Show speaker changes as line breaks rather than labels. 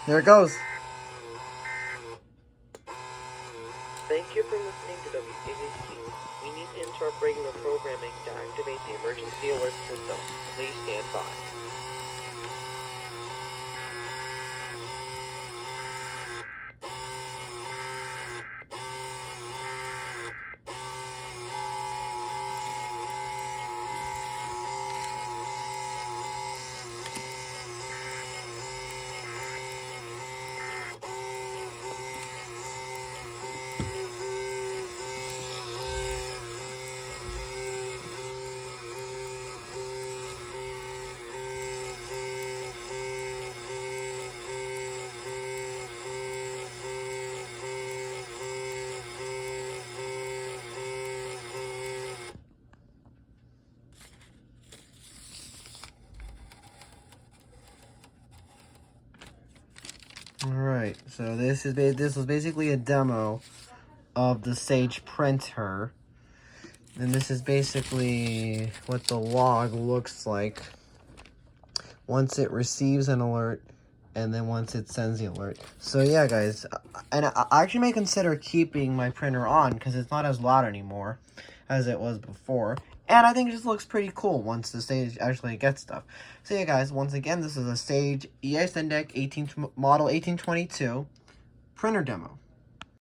There it goes.
Thank you for listening to WABC. We need to interrupt regular programming to activate the emergency alert system. Please stand by.
Alright, so this was basically a demo of the Sage printer. And this is basically what the log looks like once it receives an alert and then once it sends the alert. So yeah, guys, and I actually may consider keeping my printer on because it's not as loud anymore as it was before. And I think it just looks pretty cool once the Sage actually gets stuff. So yeah, guys, once again, this is a Sage EAS Endec model 1822 printer demo.